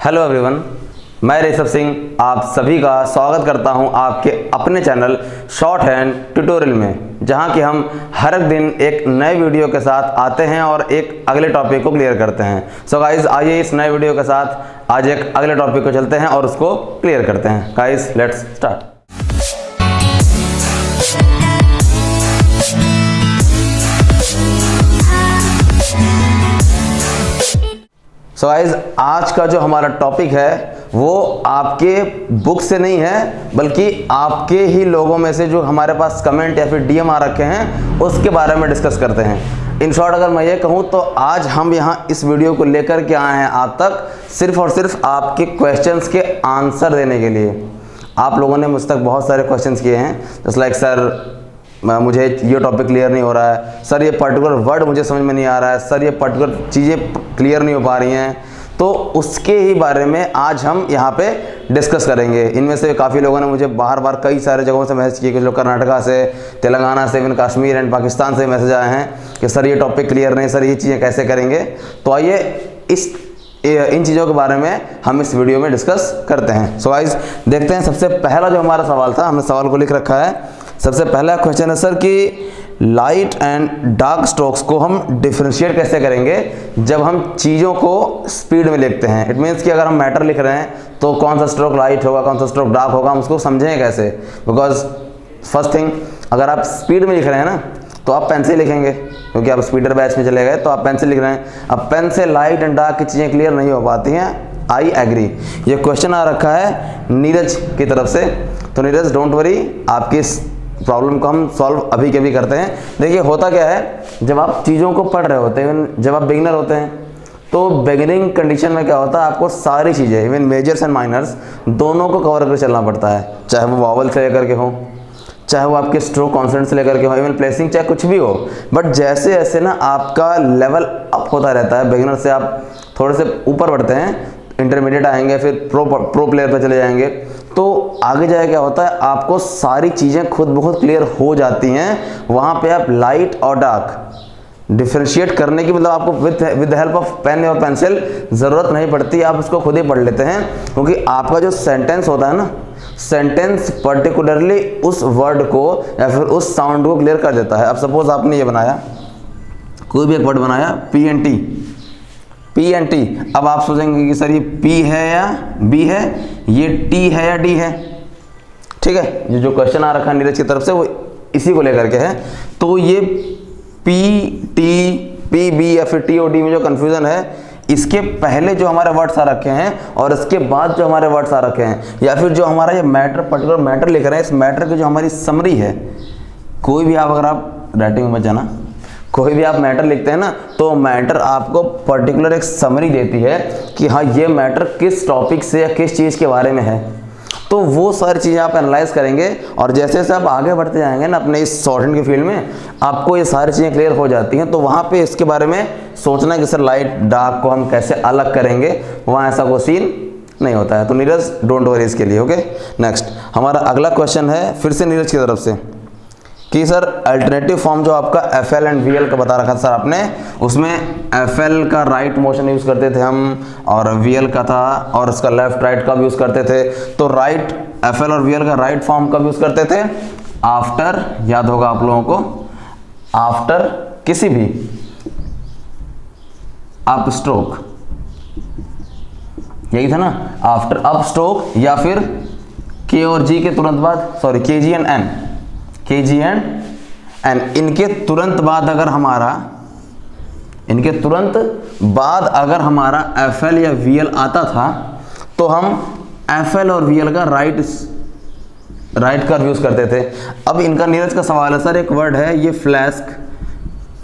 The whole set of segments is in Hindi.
हेलो एवरीवन, मैं ऋषभ सिंह आप सभी का स्वागत करता हूं आपके अपने चैनल शॉर्ट हैंड ट्यूटोरियल में, जहां कि हम हर एक दिन एक नए वीडियो के साथ आते हैं और एक अगले टॉपिक को क्लियर करते हैं। सो गाइस, आइए इस नए वीडियो के साथ आज एक अगले टॉपिक को चलते हैं और उसको क्लियर करते हैं। Guys, let's start. So guys, आज का जो हमारा टॉपिक है वो आपके बुक से नहीं है, बल्कि आपके ही लोगों में से जो हमारे पास कमेंट या फिर डीएम आ रखे हैं उसके बारे में डिस्कस करते हैं। इन शॉर्ट अगर मैं ये कहूँ तो आज हम यहाँ इस वीडियो को लेकर के आए हैं आप तक सिर्फ और सिर्फ आपके क्वेश्चंस के आंसर देने के लिए। आप लोगों ने मुझ तक बहुत सारे क्वेश्चंस किए हैं, जस्ट लाइक सर मुझे ये टॉपिक क्लियर नहीं हो रहा है, सर ये पर्टिकुलर वर्ड मुझे समझ में नहीं आ रहा है, सर ये पर्टिकुलर चीज़ें क्लियर नहीं हो पा रही हैं। तो उसके ही बारे में आज हम यहाँ पे डिस्कस करेंगे। इनमें से काफ़ी लोगों ने मुझे बार बार कई सारे जगहों से मैसेज किए, कुछ लोग कर्नाटका से, तेलंगाना से, इवन कश्मीर एंड पाकिस्तान से मैसेज आए हैं कि सर ये टॉपिक क्लियर नहीं, सर ये चीज़ें कैसे करेंगे। तो आइए इन चीज़ों के बारे में हम इस वीडियो में डिस्कस करते हैं। सो गाइस, देखते हैं। सबसे पहला जो हमारा सवाल था, हमने सवाल को लिख रखा है। सबसे पहला क्वेश्चन है सर कि लाइट एंड डार्क स्ट्रोक्स को हम डिफरेंशिएट कैसे करेंगे जब हम चीज़ों को स्पीड में लिखते हैं। इट मीन्स कि अगर हम मैटर लिख रहे हैं तो कौन सा स्ट्रोक लाइट होगा, कौन सा स्ट्रोक डार्क होगा, हम उसको समझेंगे कैसे। बिकॉज फर्स्ट थिंग, अगर आप स्पीड में लिख रहे हैं ना तो आप पेन से लिखेंगे, क्योंकि आप स्पीडर बैच में चले गए तो आप पेन से लिख रहे हैं। अब पेन से लाइट एंड डार्क की चीज़ें क्लियर नहीं हो पाती हैं। I agree. ये क्वेश्चन आ रखा है नीरज की तरफ से। तो नीरज, डोंट वरी, आपकी इस प्रॉब्लम को हम सॉल्व अभी के भी करते हैं। देखिए, होता क्या है, जब आप चीज़ों को पढ़ रहे होते हैं, जब आप बिगिनर होते हैं, तो बिगिनिंग कंडीशन में क्या होता है, आपको सारी चीज़ें इवन मेजर्स एंड माइनर्स दोनों को कवर करके चलना पड़ता है। चाहे वो वॉवल से लेकर के हो, चाहे वो आपके स्ट्रोक कॉन्सोनेंट से लेकर के हो, इवन प्लेसिंग, चाहे कुछ भी हो। बट जैसे जैसे ना आपका लेवल अप होता रहता है, बिगिनर से आप थोड़े से ऊपर बढ़ते हैं, इंटरमीडिएट आएंगे, फिर प्रो प्लेयर पर चले जाएंगे, तो आगे जाए क्या होता है, आपको सारी चीज़ें खुद ब खुद क्लियर हो जाती हैं। वहाँ पे आप लाइट और डार्क डिफरेंशिएट करने की, मतलब आपको with the help of pen और पेंसिल ज़रूरत नहीं पड़ती, आप उसको खुद ही पढ़ लेते हैं। क्योंकि आपका जो सेंटेंस होता है ना, सेंटेंस पर्टिकुलरली उस वर्ड को या फिर उस साउंड को क्लियर कर देता है। अब सपोज आपने ये बनाया, कोई भी एक वर्ड बनाया, पी एन टी। अब आप सोचेंगे कि सर ये पी है या बी है, ये टी है या डी है। ठीक है, जो क्वेश्चन आ रखा है नीरज की तरफ से वो इसी को लेकर के है। तो ये पी टी, पी बी या फिर टी ओ डी में जो कन्फ्यूजन है, इसके पहले जो हमारे वर्ड्स आ रखे हैं और इसके बाद जो हमारे वर्ड्स आ रखे हैं, या फिर जो हमारा ये मैटर, पर्टिकुलर मैटर लिख रहे हैं, इस मैटर की जो हमारी समरी है, कोई भी आप, अगर आप राइटिंग में जाना, कोई भी आप मैटर लिखते हैं ना, तो मैटर आपको पर्टिकुलर एक समरी देती है कि हाँ ये मैटर किस टॉपिक से या किस चीज़ के बारे में है। तो वो सारी चीज़ें आप एनालाइज करेंगे और जैसे जैसे आप आगे बढ़ते जाएंगे ना अपने इस शॉर्टहैंड की फील्ड में, आपको ये सारी चीज़ें क्लियर हो जाती हैं। तो वहाँ पे इसके बारे में सोचना कि सर लाइट डार्क को हम कैसे अलग करेंगे, वहाँ ऐसा कोई सीन नहीं होता है। तो नीरज, डोंट वरी इसके लिए। ओके, नेक्स्ट हमारा अगला क्वेश्चन है फिर से नीरज की तरफ से कि सर अल्टरनेटिव फॉर्म जो आपका F L and V L का बता रखा था सर आपने, उसमें एफ एल का राइट मोशन यूज़ करते थे हम और वी एल का था, और उसका लेफ्ट राइट का भी यूज़ करते थे। तो राइट एफ एल और वी एल का राइट फॉर्म कब यूज़ करते थे, आफ्टर, याद होगा आप लोगों को, आफ्टर किसी भी अप स्ट्रोक, यही था ना, आफ्टर अप स्ट्रोक या फिर के और जी के तुरंत बाद, सॉरी के जी एंड एन, के जी एंड एन, इनके तुरंत बाद अगर हमारा एफ एल या वी एल आता था तो हम एफ एल और वी एल का राइट कर्व यूज करते थे। अब इनका नीरज का सवाल है सर, एक वर्ड है ये फ्लैस्क,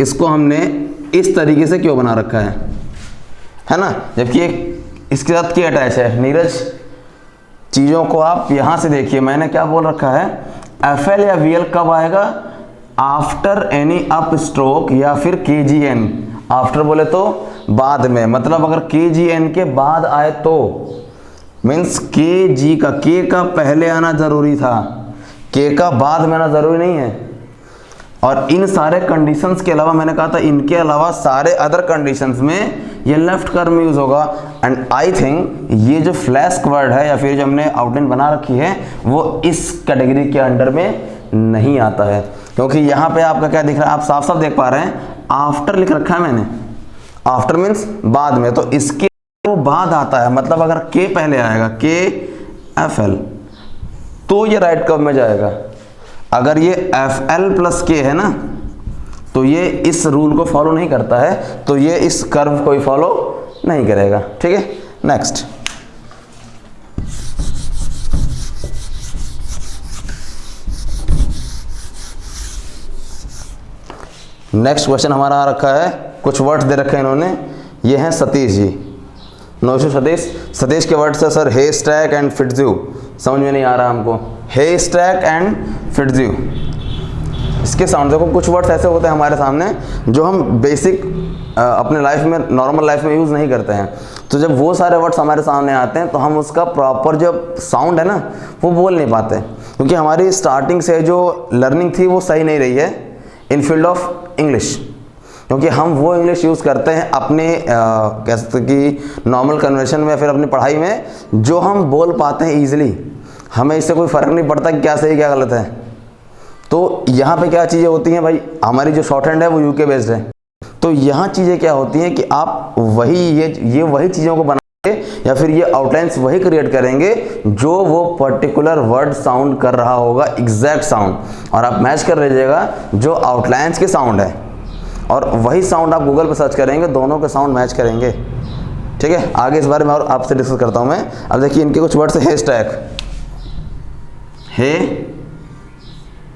इसको हमने इस तरीके से क्यों बना रखा है ना, जबकि एक इसके साथ क्या अटैच है। नीरज, चीज़ों को आप यहाँ से देखिए, मैंने क्या बोल रखा है, एफ एल या वी एल कब आएगा, आफ्टर एनी अप स्ट्रोक या फिर के जी एन। आफ्टर बोले तो बाद में, मतलब अगर के जी एन के बाद आए तो मीन्स के जी का, के का पहले आना जरूरी था, के का बाद में आना जरूरी नहीं है। और इन सारे कंडीशंस के अलावा मैंने कहा था इनके अलावा सारे अदर कंडीशंस में ये लेफ्ट कर्व में यूज होगा। एंड आई थिंक ये जो फ्लैस्क वर्ड है या फिर जो हमने आउटलाइन बना रखी है वो इस कैटेगरी के अंडर में नहीं आता है, क्योंकि यहाँ पे आपका क्या दिख रहा है, आप साफ साफ देख पा रहे हैं आफ्टर लिख रखा है मैंने। आफ्टर मीन्स बाद में, तो इसके वो बाद आता है, मतलब अगर के पहले आएगा KFL तो ये राइट कर्व में जाएगा। अगर ये FL प्लस K है ना तो ये इस रूल को फॉलो नहीं करता है, तो ये इस कर्व को ही फॉलो नहीं करेगा। ठीक है, नेक्स्ट क्वेश्चन हमारा आ रखा है, कुछ वर्ड्स दे रखे हैं इन्होंने, ये हैं सतीश जी। नो इशू सतीश के वर्ड्स है सर हे स्टैक एंड फिट्ज्यू, समझ में नहीं आ रहा हमको, हे स्टैक एंड फिट्ज्यू। इसके साउंड देखो, कुछ वर्ड्स ऐसे होते हैं हमारे सामने जो हम बेसिक अपने लाइफ में, नॉर्मल लाइफ में यूज़ नहीं करते हैं, तो जब वो सारे वर्ड्स हमारे सामने आते हैं तो हम उसका प्रॉपर जो साउंड है ना वो बोल नहीं पाते, क्योंकि हमारी स्टार्टिंग से जो लर्निंग थी वो सही नहीं रही है इन फील्ड ऑफ इंग्लिश, क्योंकि हम वो इंग्लिश यूज़ करते हैं अपने कह सकते कि नॉर्मल कन्वर्सेशन में, फिर अपनी पढ़ाई में जो हम बोल पाते हैं ईजिली, हमें इससे कोई फ़र्क नहीं पड़ता कि क्या सही क्या गलत है। तो यहाँ पे क्या चीज़ें होती हैं भाई, हमारी जो शॉर्ट हैंड है वो यूके बेस्ड है, तो यहाँ चीज़ें क्या होती हैं कि आप वही ये वही चीज़ों को बनाएंगे या फिर ये आउटलाइंस वही क्रिएट करेंगे जो वो पर्टिकुलर वर्ड साउंड कर रहा होगा, एग्जैक्ट साउंड, और आप मैच कर लीजिएगा जो आउटलाइंस के साउंड है और वही साउंड आप गूगल पर सर्च करेंगे, दोनों के साउंड मैच करेंगे। ठीक है, आगे इस बारे में और आपसे डिस्कस करता हूँ मैं। अब देखिए इनके कुछ वर्ड्स है, हे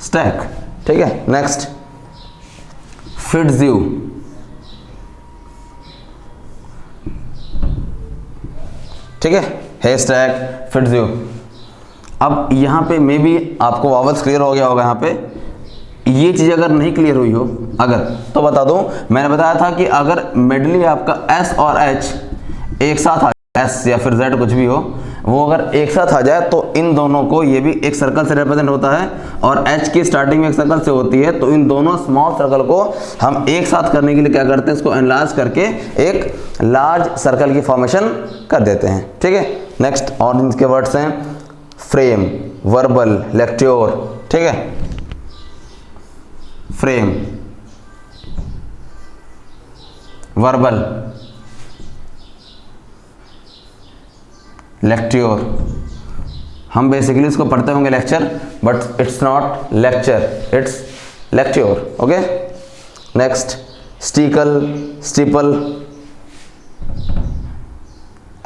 स्टैक, ठीक है। नेक्स्ट फिट्ज्यू, ठीक है, हे स्टैक फिट्ज्यू। अब यहाँ पे मे बी आपको वावल्स क्लियर हो गया होगा, यहाँ पे ये चीज़ अगर नहीं क्लियर हुई हो अगर, तो बता दूं, मैंने बताया था कि अगर मिडली आपका S और H एक साथ आ जाए, S या फिर Z कुछ भी हो, वो अगर एक साथ आ जाए तो इन दोनों को, ये भी एक सर्कल से रिप्रेजेंट होता है और H की स्टार्टिंग में एक सर्कल से होती है, तो इन दोनों स्मॉल सर्कल को हम एक साथ करने के लिए क्या करते हैं, इसको एनलार्ज करके एक लार्ज सर्कल की फॉर्मेशन कर देते हैं। ठीक है, नेक्स्ट और इनके वर्ड्स हैं फ्रेम, वर्बल, लेक्ट्योर, ठीक है, फ्रेम, वर्बल, लेक्ट्योर। हम बेसिकली इसको पढ़ते होंगे lecture, but it's not lecture, it's lecture. Okay, next stickle, steeple,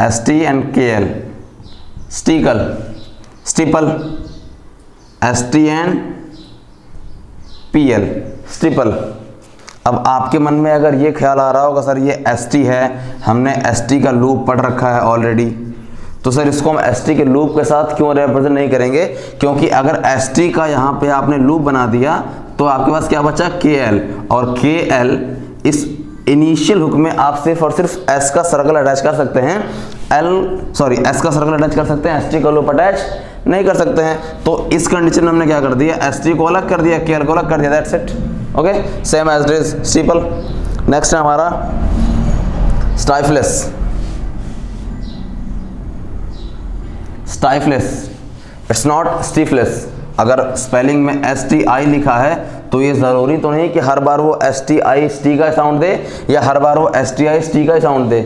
ST and KL, stickle, steeple, ST and PL, steeple. अब आपके मन में अगर ये ख्याल आ रहा होगा सर ये ST है, हमने ST का लूप पढ़ रखा है ऑलरेडी, तो सर इसको हम ST के लूप के साथ क्यों रिप्रेजेंट नहीं करेंगे, क्योंकि अगर ST का यहाँ पे आपने लूप बना दिया तो आपके पास क्या बचा, KL, और KL इस इनिशियल हुक में आप सिर्फ और सिर्फ S का सर्कल अटैच कर सकते हैं, S का सर्कल अटैच कर सकते हैं, ST का लूप अटैच नहीं कर सकते हैं। तो इस कंडीशन में हमने क्या कर दिया, ST को अलग कर दिया, KL को अलग कर दिया, that's it. Okay, same as it is stipple. Next है हमारा स्टाइफलेस, स्टाइफलेस, इट्स नॉट स्टीफलेस। अगर स्पेलिंग में STI लिखा है तो ये ज़रूरी तो नहीं कि हर बार वो STI ST का साउंड दे या हर बार वो STI ST का साउंड दे।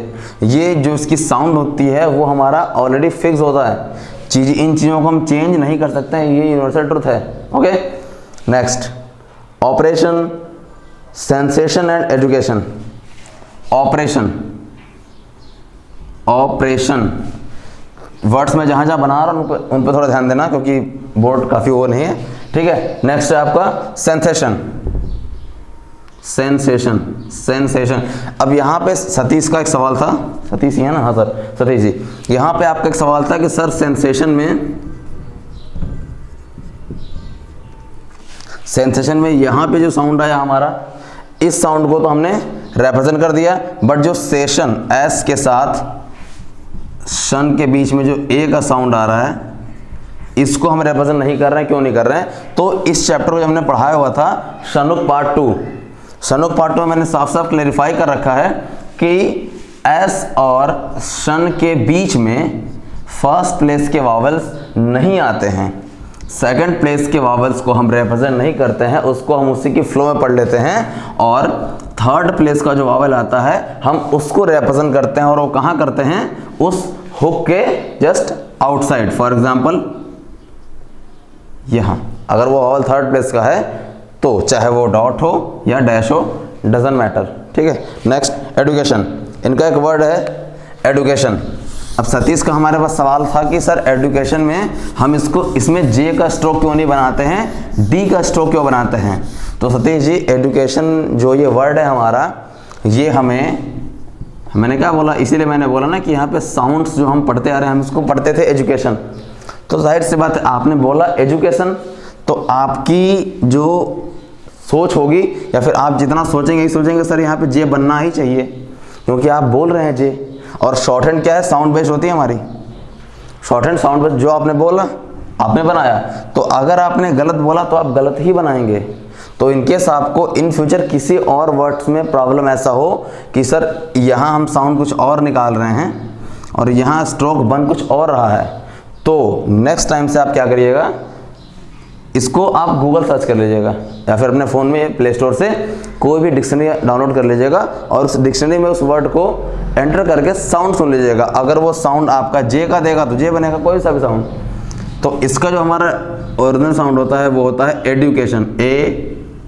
ये जो इसकी साउंड होती है वो हमारा ऑलरेडी फिक्स होता है, इन चीज़ों को हम चेंज नहीं कर सकते हैं, ये यूनिवर्सल ट्रुथ है। Okay, next operation, sensation and education. Operation, operation words में जहाँ जहाँ बना रहा हूँ उन पर थोड़ा ध्यान देना, क्योंकि बोर्ड काफ़ी वो नहीं है। ठीक है, नेक्स्ट है आपका सेंसेशन, सेंसेशन, सेंसेशन। अब यहाँ पे सतीश का एक सवाल था, सतीश ही है ना, हाँ सर सतीश जी, यहाँ पे आपका एक सवाल था कि सर सेंसेशन में यहाँ पे जो साउंड आया हमारा, इस साउंड को तो हमने रिप्रेजेंट कर दिया, बट जो सेशन S के साथ शन के बीच में जो A का साउंड आ रहा है इसको हम रिप्रेजेंट नहीं कर रहे हैं। क्यों नहीं कर रहे हैं? तो इस चैप्टर को हमने पढ़ाया हुआ था शनुक पार्ट 2। शनुक पार्ट 2 में मैंने साफ साफ क्लेरिफाई कर रखा है कि एस और शन के बीच में फर्स्ट प्लेस के वावल्स नहीं आते हैं, सेकंड प्लेस के वावल्स को हम रिप्रेजेंट नहीं करते हैं, उसको हम उसी की फ्लो में पढ़ लेते हैं, और थर्ड प्लेस का जो वावल आता है हम उसको रिप्रेजेंट करते हैं, और वो कहाँ करते हैं? उस हुक के जस्ट आउटसाइड। फॉर एग्जाम्पल यहाँ अगर वो वावल थर्ड प्लेस का है तो चाहे वो डॉट हो या डैश हो, डजंट मैटर। ठीक है, नेक्स्ट एडुकेशन। इनका एक वर्ड है एडुकेशन। अब सतीश का हमारे पास सवाल था कि सर एडुकेशन में हम इसमें जे का स्ट्रोक क्यों नहीं बनाते हैं, डी का स्ट्रोक क्यों बनाते हैं? तो सतीश जी, एडुकेशन जो ये वर्ड है हमारा, ये मैंने क्या बोला, इसीलिए मैंने बोला ना कि यहाँ पे साउंड्स जो हम पढ़ते आ रहे हैं, हम इसको पढ़ते थे एजुकेशन। तो जाहिर सी बात है, आपने बोला एजुकेशन तो आपकी जो सोच होगी या फिर आप जितना सोचेंगे यही सोचेंगे सर यहाँ पे जे बनना ही चाहिए, क्योंकि आप बोल रहे हैं जे। और शॉर्ट हैंड क्या है? साउंड बेस्ड होती है हमारी। शॉर्ट हैंड साउंड बेस्ड, जो आपने बोला आपने बनाया, तो अगर आपने गलत बोला तो आप गलत ही बनाएंगे। तो इनकेस आपको इन फ्यूचर किसी और वर्ड्स में प्रॉब्लम ऐसा हो कि सर यहाँ हम साउंड कुछ और निकाल रहे हैं और यहाँ स्ट्रोक बन कुछ और रहा है, तो नेक्स्ट टाइम से आप क्या करिएगा, इसको आप गूगल सर्च कर लीजिएगा या फिर अपने फ़ोन में प्ले स्टोर से कोई भी डिक्शनरी डाउनलोड कर लीजिएगा और उस डिक्शनरी में उस वर्ड को एंटर करके साउंड सुन लीजिएगा। अगर वो साउंड आपका जे का देगा तो जे बनेगा, कोई सा भी साउंड। तो इसका जो हमारा ओरिजिनल साउंड होता है वो होता है एडुकेशन,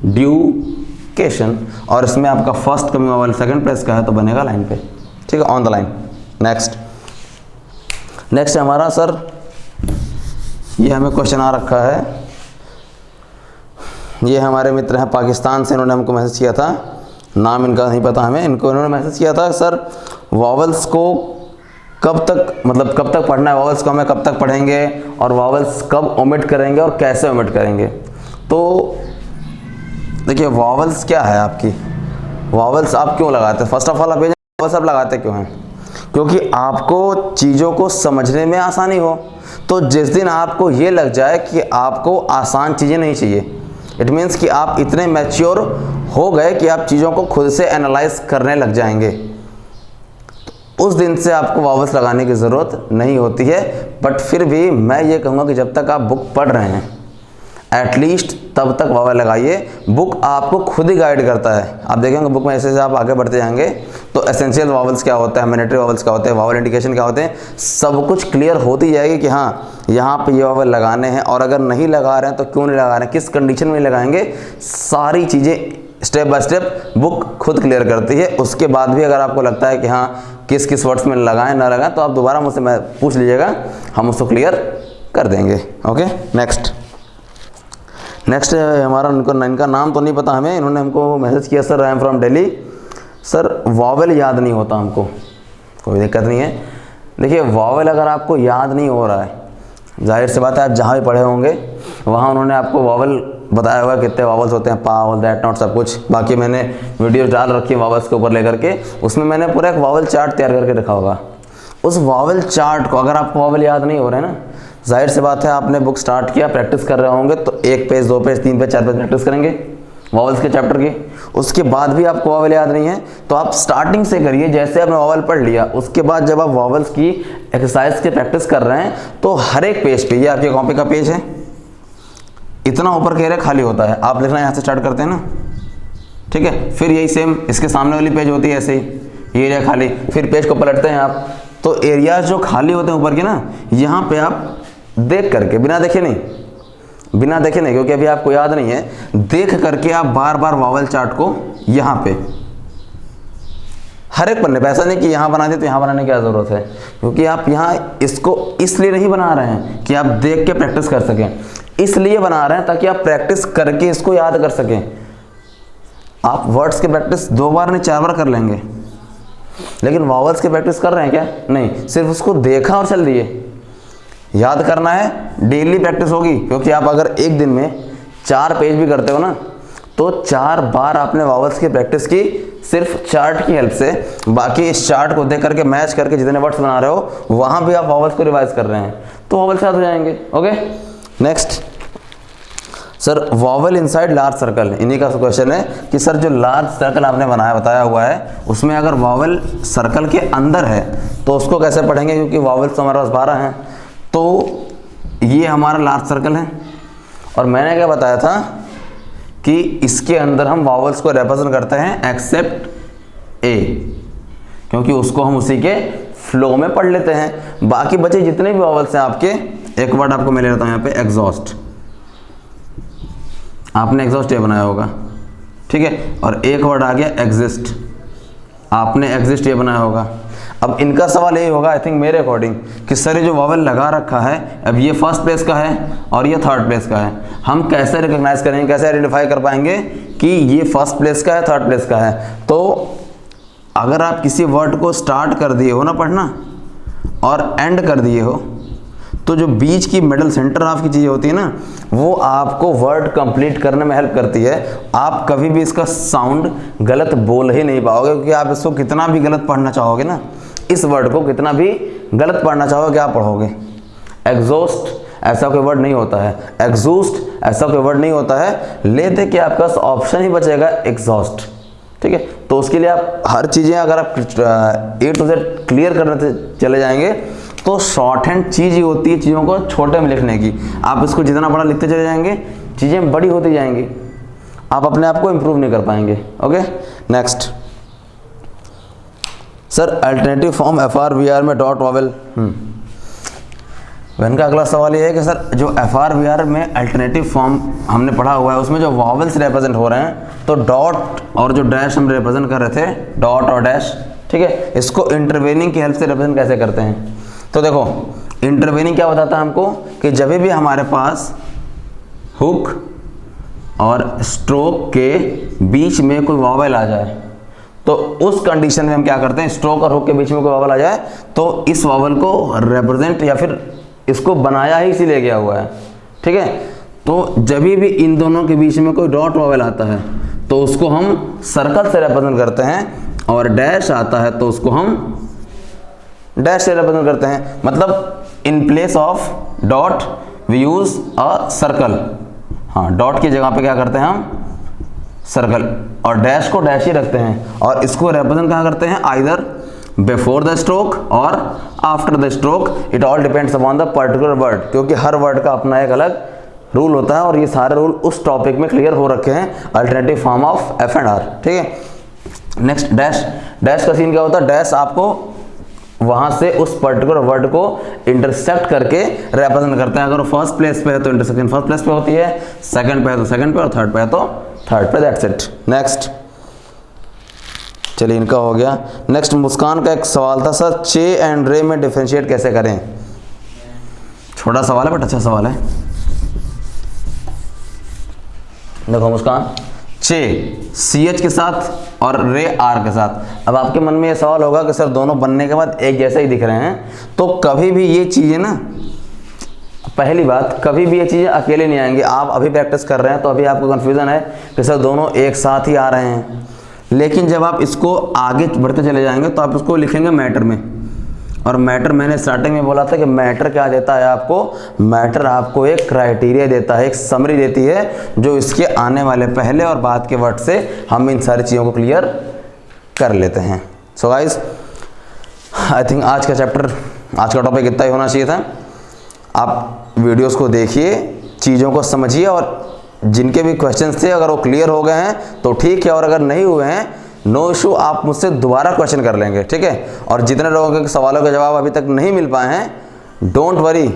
एड्यूकेशन, और इसमें आपका first coming vowel second place का है तो बनेगा लाइन पे। ठीक है, ऑन द लाइन। नेक्स्ट हमारा सर, ये हमें क्वेश्चन आ रखा है, ये हमारे मित्र हैं पाकिस्तान से, इन्होंने हमको मैसेज किया था, नाम इनका नहीं पता हमें, इन्होंने मैसेज किया था सर वॉवल्स को कब तक, मतलब कब तक पढ़ना है, वॉवल्स को हमें कब तक पढ़ेंगे और वॉवल्स कब ओमिट करेंगे और कैसे ओमिट करेंगे। तो देखिए वॉवल्स क्या है आपकी, वॉवल्स आप क्यों लगाते हैं? फर्स्ट ऑफ ऑल आप वॉवल्स आप लगाते क्यों हैं? क्योंकि आपको चीज़ों को समझने में आसानी हो। तो जिस दिन आपको ये लग जाए कि आपको आसान चीज़ें नहीं चाहिए, इट मीन्स कि आप इतने मैच्योर हो गए कि आप चीज़ों को खुद से एनालाइज करने लग जाएंगे, उस दिन से आपको वॉवल्स लगाने की ज़रूरत नहीं होती है। बट फिर भी मैं ये कहूँगा कि जब तक आप बुक पढ़ रहे हैं एटलीस्ट तब तक वॉवल लगाइए। बुक आपको खुद ही गाइड करता है। आप देखेंगे बुक में ऐसे आप आगे बढ़ते जाएंगे तो एसेंशियल वॉवल्स क्या होता है, मैंडेटरी वॉवल्स क्या होते हैं, वॉवल इंडिकेशन क्या होते हैं, सब कुछ क्लियर होती जाएगी कि हाँ यहाँ पे ये वॉवल लगाने हैं, और अगर नहीं लगा रहे हैं तो क्यों नहीं लगा रहे हैं, किस कंडीशन में लगाएंगे, सारी चीज़ें स्टेप बाय स्टेप बुक खुद क्लियर करती है। उसके बाद भी अगर आपको लगता है कि हाँ किस किस वर्ड्स में लगाएं ना लगाएं, तो आप दोबारा मुझसे पूछ लीजिएगा, हम उसको क्लियर कर देंगे। ओके, नेक्स्ट हमारा इनका नाम तो नहीं पता हमें, इन्होंने हमको मैसेज किया sir I am from Delhi, sir vowel याद नहीं होता हमको। कोई दिक्कत नहीं है। देखिए वॉवल अगर आपको याद नहीं हो रहा है, जाहिर सी बात है आप जहाँ भी पढ़े होंगे वहाँ उन्होंने आपको वॉवल बताया हुआ कितने वॉवल्स होते हैं, पावल दैट नॉट सब कुछ। बाकी मैंने वीडियो डाल रखी है वॉवल्स के ऊपर लेकर के, उसमें मैंने पूरा एक वॉवल चार्ट तैयार करके रखा होगा। उस वॉवल चार्ट को अगर आपको वॉवल याद नहीं हो रहे हैं ना, जाहिर सी बात है आपने बुक स्टार्ट किया, प्रैक्टिस कर रहे होंगे तो 1 page 2 page 3 page 4 page practice करेंगे वॉवल्स के चैप्टर की। उसके बाद भी आपको वॉवल याद नहीं है तो आप स्टार्टिंग से करिए, जैसे आपने वॉवल पढ़ लिया उसके बाद जब आप वॉवल्स की एक्सरसाइज की प्रैक्टिस कर रहे हैं तो हर एक पेज पे, ये आपकी कॉपी का पेज है, इतना ऊपर कह रहे खाली होता है, आप लिखना यहाँ से स्टार्ट करते हैं ना, ठीक है। फिर यही सेम इसके सामने वाली पेज होती है ऐसे ही, ये एरिया खाली, फिर पेज को पलटते हैं आप तो एरियाज जो खाली होते हैं ऊपर के ना, यहाँ पे आप देख करके, बिना देखे नहीं क्योंकि अभी आपको याद नहीं है, देख करके आप बार बार वॉवल चार्ट को यहाँ पे हर एक पन्ने पे, ऐसा नहीं कि यहाँ बना दे तो यहाँ बनाने की क्या जरूरत है, क्योंकि आप यहाँ इसको इसलिए नहीं बना रहे हैं कि आप देख के प्रैक्टिस कर सकें, इसलिए बना रहे हैं ताकि आप प्रैक्टिस करके इसको याद कर सकें। आप वर्ड्स की प्रैक्टिस 2 बार नहीं 4 बार कर लेंगे, लेकिन वॉवल्स की प्रैक्टिस कर रहे हैं क्या? नहीं, सिर्फ उसको देखा और चल दिए। याद करना है, डेली प्रैक्टिस होगी, क्योंकि आप अगर एक दिन में 4 पेज भी करते हो ना तो 4 बार आपने वॉवल्स की प्रैक्टिस की, सिर्फ चार्ट की हेल्प से, बाकी इस चार्ट को देख करके मैच करके जितने वर्ड्स बना रहे हो वहां भी आप वॉवल्स को रिवाइज कर रहे हैं तो वॉवल्स याद हो जाएंगे। Okay, next sir, vowel inside large circle, इन्हीं का क्वेश्चन है कि सर जो लार्ज सर्कल आपने बनाया बताया हुआ है उसमें अगर वॉवल सर्कल के अंदर है तो उसको कैसे पढ़ेंगे, क्योंकि वॉवल्स तो हमारे पास 12 हैं, तो ये हमारा लार्ज सर्कल है और मैंने क्या बताया था कि इसके अंदर हम वॉवल्स को रिप्रेजेंट करते हैं एक्सेप्ट ए, क्योंकि उसको हम उसी के फ्लो में पढ़ लेते हैं। बाकी बचे जितने भी वॉवल्स हैं आपके, एक वर्ड आपको मैं ले लेता हूं यहाँ पे, एग्जॉस्ट। आपने एग्जॉस्ट ये बनाया होगा, ठीक है, और एक वर्ड आ गया एग्जिस्ट, आपने एग्जिस्ट ये बनाया होगा। अब इनका सवाल यही होगा आई थिंक मेरे अकॉर्डिंग कि सर ये जो वॉवल लगा रखा है, अब ये फर्स्ट प्लेस का है और ये थर्ड प्लेस का है, हम कैसे रिकॉग्नाइज करेंगे, कैसे आइडेंटिफाई कर पाएंगे कि ये फर्स्ट प्लेस का है थर्ड प्लेस का है। तो अगर आप किसी वर्ड को स्टार्ट कर दिए हो ना पढ़ना और एंड कर दिए हो तो जो बीच की मिडल सेंटर ऑफ की चीज़ें होती है ना वो आपको वर्ड कंप्लीट करने में हेल्प करती है। आप कभी भी इसका साउंड गलत बोल ही नहीं पाओगे, क्योंकि आप इसको कितना भी गलत पढ़ना चाहोगे ना, इस वर्ड को कितना भी गलत पढ़ना चाहोगे क्या पढ़ोगे। एग्जॉस्ट ऐसा कोई वर्ड नहीं होता है, एग्जॉस्ट ऐसा कोई वर्ड नहीं होता है, ले दे कि आपका ऑप्शन ही बचेगा एग्जॉस्ट, ठीक है। तो उसके लिए आप हर चीज़ें अगर आप A to Z क्लियर करने चले जाएंगे तो शॉर्ट हैंड चीज़ ही होती है चीज़ों को छोटे में लिखने की। आप इसको जितना बड़ा लिखते चले जाएंगे चीज़ें बड़ी होती जाएंगी, आप अपने आप को इम्प्रूव नहीं कर पाएंगे। Okay, next sir, alternative form FR-VR में डॉट वॉवेल। वैन का अगला सवाल ये है कि सर जो FR-VR में अल्टरनेटिव फॉर्म हमने पढ़ा हुआ है उसमें जो वॉवेल्स रिप्रेजेंट हो रहे हैं तो डॉट और जो डैश हम रिप्रेजेंट कर रहे थे, डॉट और डैश, ठीक है, इसको इंटरवेनिंग की हेल्प से रिप्रेजेंट कैसे करते हैं। तो देखो इंटरवेनिंग क्या बताता है हमको कि जब भी हमारे पास हुक और स्ट्रोक के बीच में कोई वॉवेल आ जाए तो उस कंडीशन में हम क्या करते हैं, स्ट्रोक और हुक के बीच में कोई वॉवेल आ जाए तो इस वॉवेल को रिप्रेजेंट या फिर इसको बनाया ही इसीलिए गया हुआ है, ठीक है। तो जब भी इन दोनों के बीच में कोई डॉट वॉवेल आता है तो उसको हम सर्कल से रिप्रेजेंट करते हैं और डैश आता है तो उसको हम डैश से रिप्रेजेंट करते हैं। मतलब in place of dot we use a circle. हाँ, डॉट की जगह पे क्या करते हैं हम, सर्कल, और डैश को डैश ही रखते हैं और इसको रिप्रेजेंट कहाँ करते हैं, आइदर बिफोर द स्ट्रोक और after the stroke, it all depends upon the particular word, क्योंकि हर वर्ड का अपना एक अलग रूल होता है और ये सारे रूल उस टॉपिक में क्लियर हो रखे हैं, alternative form of F and R, ठीक है। नेक्स्ट डैश, डैश का सीन क्या होता है, डैश आपको वहां से उस पर्टिकुलर वर्ड को इंटरसेक्ट करके रिप्रेजेंट करते हैं। अगर वो फर्स्ट प्लेस पे है तो इंटरसेक्शन फर्स्ट प्लेस पे होती है, सेकंड पे है तो सेकंड पे और थर्ड पे है तो थर्ड पे, दैट्स इट। नेक्स्ट, चलिए इनका हो गया। नेक्स्ट मुस्कान का एक सवाल था सर, चे एंड रे में डिफरेंशिएट कैसे करें। छोटा सवाल है बट अच्छा सवाल है। देखो मुस्कान, चे CH के साथ और रे R के साथ। अब आपके मन में ये सवाल होगा कि सर दोनों बनने के बाद एक जैसे ही दिख रहे हैं, तो कभी भी ये चीज़ें ना, पहली बात कभी भी ये चीज़ें अकेले नहीं आएंगी। आप अभी प्रैक्टिस कर रहे हैं तो अभी आपको कन्फ्यूज़न है कि सर दोनों एक साथ ही आ रहे हैं, लेकिन जब आप इसको आगे बढ़ते चले जाएंगे तो आप इसको लिखेंगे मैटर में। और मैटर, मैंने स्टार्टिंग में बोला था कि मैटर क्या देता है आपको, मैटर आपको एक क्राइटेरिया देता है, एक समरी देती है जो इसके आने वाले पहले और बाद के वर्ड से हम इन सारी चीज़ों को क्लियर कर लेते हैं। सो गाइस, आई थिंक आज का चैप्टर, आज का टॉपिक इतना ही होना चाहिए था। आप वीडियोस को देखिए, चीज़ों को समझिए और जिनके भी क्वेश्चंस थे अगर वो क्लियर हो गए हैं तो ठीक है, और अगर नहीं हुए हैं नो इशू, आप मुझसे दोबारा क्वेश्चन कर लेंगे, ठीक है। और जितने लोगों के सवालों के जवाब अभी तक नहीं मिल पाए हैं, डोंट वरी,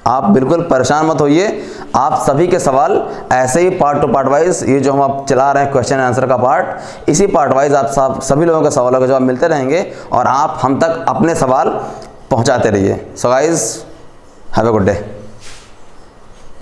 आप बिल्कुल परेशान मत होइए। आप सभी के सवाल ऐसे ही पार्ट टू पार्ट वाइज, ये जो हम आप चला रहे हैं क्वेश्चन एंड आंसर का पार्ट, इसी पार्ट वाइज आप सभी लोगों के सवालों के जवाब मिलते रहेंगे और आप हम तक अपने सवाल पहुंचाते रहिए। So guys, have a good day.